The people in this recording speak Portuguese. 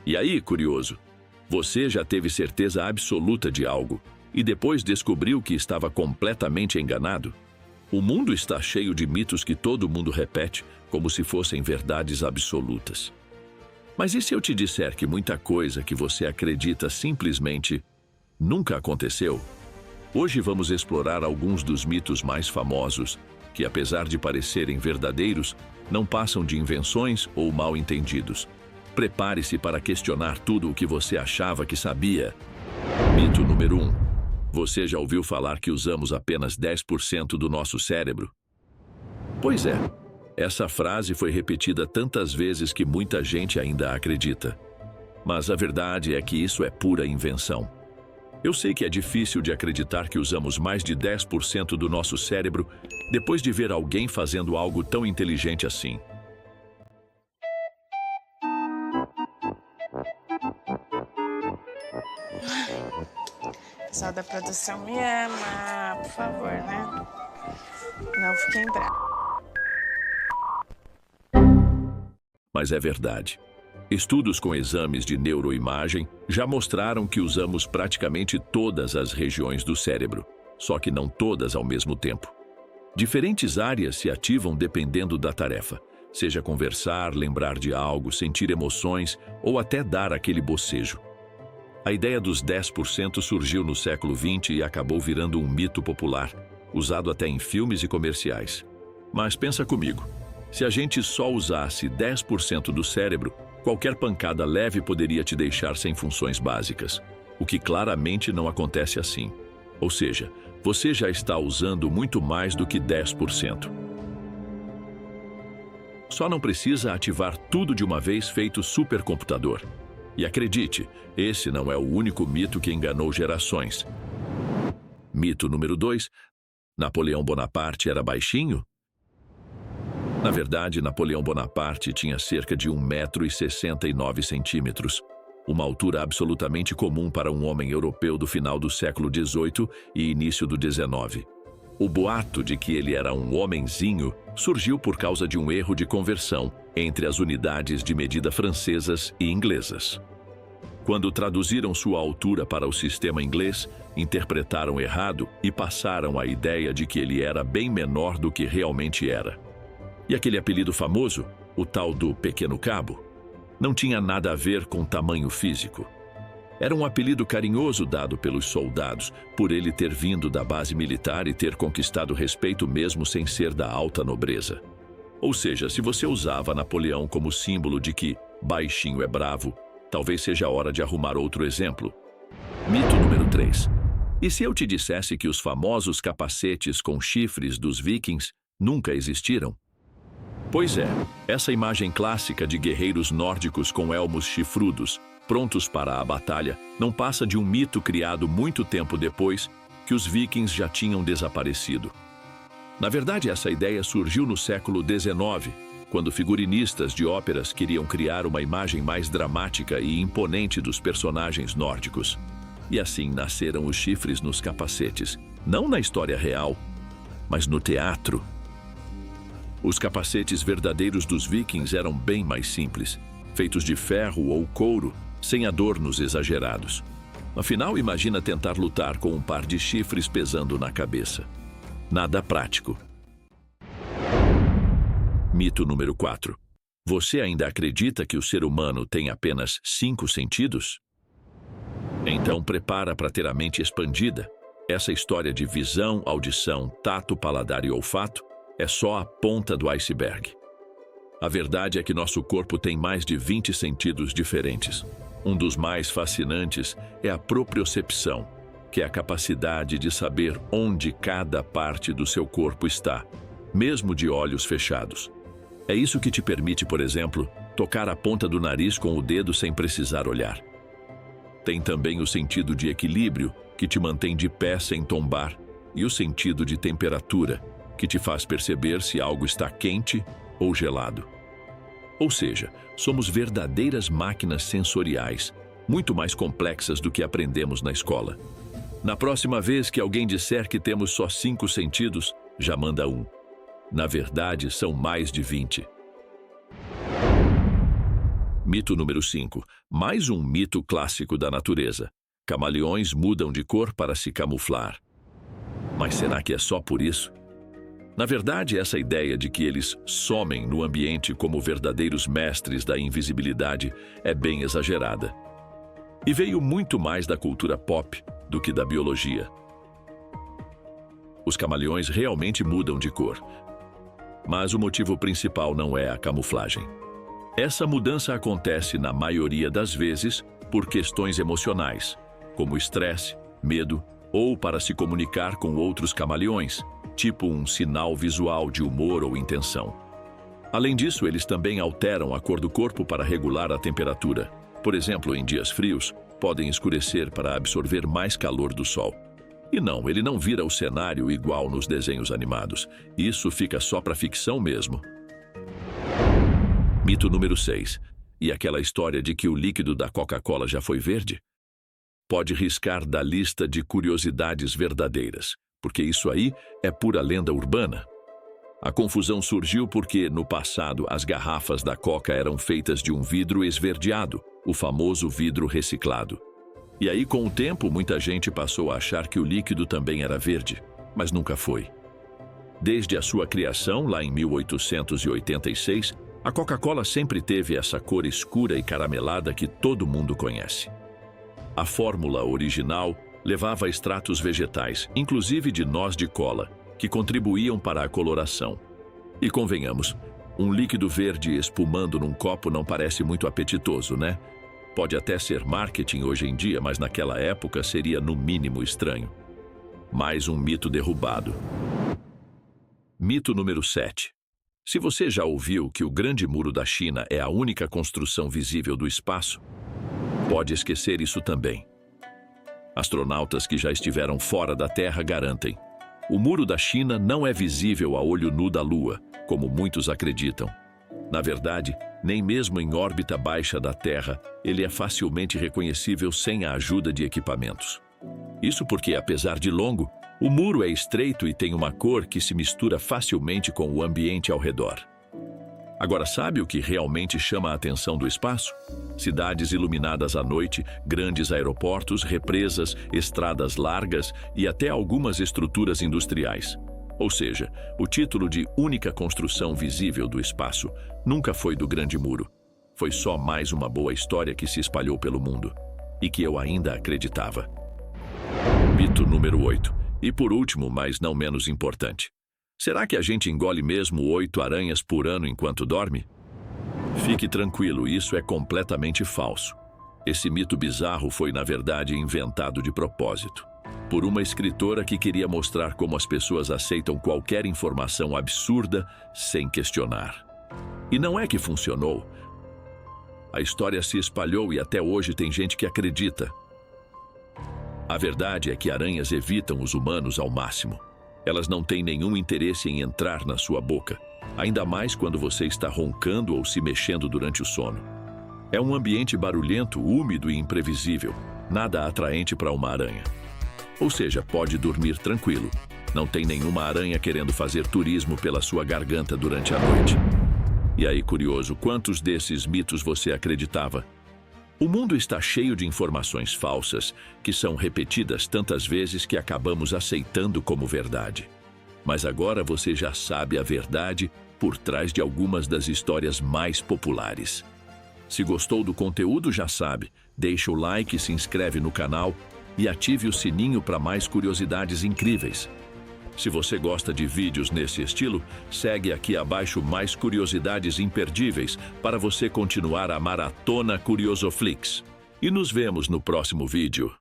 E aí, curioso, você já teve certeza absoluta de algo e depois descobriu que estava completamente enganado? O mundo está cheio de mitos que todo mundo repete como se fossem verdades absolutas. Mas e se eu te disser que muita coisa que você acredita simplesmente nunca aconteceu? Hoje vamos explorar alguns dos mitos mais famosos que, apesar de parecerem verdadeiros, não passam de invenções ou mal-entendidos. Prepare-se para questionar tudo o que você achava que sabia. Mito número 1. Você já ouviu falar que usamos apenas 10% do nosso cérebro? Pois é, essa frase foi repetida tantas vezes que muita gente ainda acredita. Mas a verdade é que isso é pura invenção. Eu sei que é difícil de acreditar que usamos mais de 10% do nosso cérebro depois de ver alguém fazendo algo tão inteligente assim. O pessoal da produção me ama, por favor, né? Não fiquem bravos. Mas é verdade. Estudos com exames de neuroimagem já mostraram que usamos praticamente todas as regiões do cérebro, só que não todas ao mesmo tempo. Diferentes áreas se ativam dependendo da tarefa, seja conversar, lembrar de algo, sentir emoções ou até dar aquele bocejo. A ideia dos 10% surgiu no século XX e acabou virando um mito popular, usado até em filmes e comerciais. Mas pensa comigo, se a gente só usasse 10% do cérebro, qualquer pancada leve poderia te deixar sem funções básicas, o que claramente não acontece assim. Ou seja, você já está usando muito mais do que 10%. Só não precisa ativar tudo de uma vez feito supercomputador. E acredite, esse não é o único mito que enganou gerações. Mito número 2. Napoleão Bonaparte era baixinho? Na verdade, Napoleão Bonaparte tinha cerca de 1,69 m, uma altura absolutamente comum para um homem europeu do final do século XVIII e início do XIX. O boato de que ele era um homenzinho surgiu por causa de um erro de conversão entre as unidades de medida francesas e inglesas. Quando traduziram sua altura para o sistema inglês, interpretaram errado e passaram a ideia de que ele era bem menor do que realmente era. E aquele apelido famoso, o tal do Pequeno Cabo, não tinha nada a ver com tamanho físico. Era um apelido carinhoso dado pelos soldados, por ele ter vindo da base militar e ter conquistado respeito mesmo sem ser da alta nobreza. Ou seja, se você usava Napoleão como símbolo de que baixinho é bravo, talvez seja a hora de arrumar outro exemplo. Mito número 3. E se eu te dissesse que os famosos capacetes com chifres dos vikings nunca existiram? Pois é, essa imagem clássica de guerreiros nórdicos com elmos chifrudos, prontos para a batalha, não passa de um mito criado muito tempo depois que os vikings já tinham desaparecido. Na verdade, essa ideia surgiu no século XIX, quando figurinistas de óperas queriam criar uma imagem mais dramática e imponente dos personagens nórdicos. E assim nasceram os chifres nos capacetes, não na história real, mas no teatro. Os capacetes verdadeiros dos vikings eram bem mais simples, feitos de ferro ou couro, sem adornos exagerados. Afinal, imagina tentar lutar com um par de chifres pesando na cabeça. Nada prático. Mito número 4. Você ainda acredita que o ser humano tem apenas 5 sentidos? Então prepara para ter a mente expandida. Essa história de visão, audição, tato, paladar e olfato é só a ponta do iceberg. A verdade é que nosso corpo tem mais de 20 sentidos diferentes. Um dos mais fascinantes é a propriocepção, que é a capacidade de saber onde cada parte do seu corpo está, mesmo de olhos fechados. É isso que te permite, por exemplo, tocar a ponta do nariz com o dedo sem precisar olhar. Tem também o sentido de equilíbrio, que te mantém de pé sem tombar, e o sentido de temperatura, que te faz perceber se algo está quente ou gelado. Ou seja, somos verdadeiras máquinas sensoriais, muito mais complexas do que aprendemos na escola. Na próxima vez que alguém disser que temos só 5 sentidos, já manda um. Na verdade, são mais de 20. Mito número 5. Mais um mito clássico da natureza. Camaleões mudam de cor para se camuflar. Mas será que é só por isso? Na verdade, essa ideia de que eles somem no ambiente como verdadeiros mestres da invisibilidade é bem exagerada. E veio muito mais da cultura pop do que da biologia. Os camaleões realmente mudam de cor. Mas o motivo principal não é a camuflagem. Essa mudança acontece, na maioria das vezes, por questões emocionais, como estresse, medo ou para se comunicar com outros camaleões, tipo um sinal visual de humor ou intenção. Além disso, eles também alteram a cor do corpo para regular a temperatura. Por exemplo, em dias frios, podem escurecer para absorver mais calor do sol. E não, ele não vira o cenário igual nos desenhos animados. Isso fica só para ficção mesmo. Mito número 6. E aquela história de que o líquido da Coca-Cola já foi verde? Pode riscar da lista de curiosidades verdadeiras, porque isso aí é pura lenda urbana. A confusão surgiu porque, no passado, as garrafas da Coca eram feitas de um vidro esverdeado, o famoso vidro reciclado. E aí, com o tempo, muita gente passou a achar que o líquido também era verde, mas nunca foi. Desde a sua criação, lá em 1886, a Coca-Cola sempre teve essa cor escura e caramelada que todo mundo conhece. A fórmula original levava extratos vegetais, inclusive de noz de cola, que contribuíam para a coloração. E convenhamos, um líquido verde espumando num copo não parece muito apetitoso, né? Pode até ser marketing hoje em dia, mas naquela época seria no mínimo estranho. Mais um mito derrubado. Mito número 7. Se você já ouviu que o Grande Muro da China é a única construção visível do espaço, pode esquecer isso também. Astronautas que já estiveram fora da Terra garantem: o Muro da China não é visível a olho nu da Lua, como muitos acreditam. Na verdade, nem mesmo em órbita baixa da Terra, ele é facilmente reconhecível sem a ajuda de equipamentos. Isso porque, apesar de longo, o muro é estreito e tem uma cor que se mistura facilmente com o ambiente ao redor. Agora, sabe o que realmente chama a atenção do espaço? Cidades iluminadas à noite, grandes aeroportos, represas, estradas largas e até algumas estruturas industriais. Ou seja, o título de única construção visível do espaço nunca foi do Grande Muro. Foi só mais uma boa história que se espalhou pelo mundo e que eu ainda acreditava. Mito número 8. E por último, mas não menos importante. Será que a gente engole mesmo 8 aranhas por ano enquanto dorme? Fique tranquilo, isso é completamente falso. Esse mito bizarro foi, na verdade, inventado de propósito, por uma escritora que queria mostrar como as pessoas aceitam qualquer informação absurda sem questionar. E não é que funcionou. A história se espalhou e até hoje tem gente que acredita. A verdade é que aranhas evitam os humanos ao máximo. Elas não têm nenhum interesse em entrar na sua boca, ainda mais quando você está roncando ou se mexendo durante o sono. É um ambiente barulhento, úmido e imprevisível, nada atraente para uma aranha. Ou seja, pode dormir tranquilo. Não tem nenhuma aranha querendo fazer turismo pela sua garganta durante a noite. E aí, curioso, quantos desses mitos você acreditava? O mundo está cheio de informações falsas que são repetidas tantas vezes que acabamos aceitando como verdade. Mas agora você já sabe a verdade por trás de algumas das histórias mais populares. Se gostou do conteúdo, já sabe, deixa o like, se inscreve no canal e ative o sininho para mais curiosidades incríveis. Se você gosta de vídeos nesse estilo, segue aqui abaixo mais curiosidades imperdíveis para você continuar a maratona Curiosoflix. E nos vemos no próximo vídeo.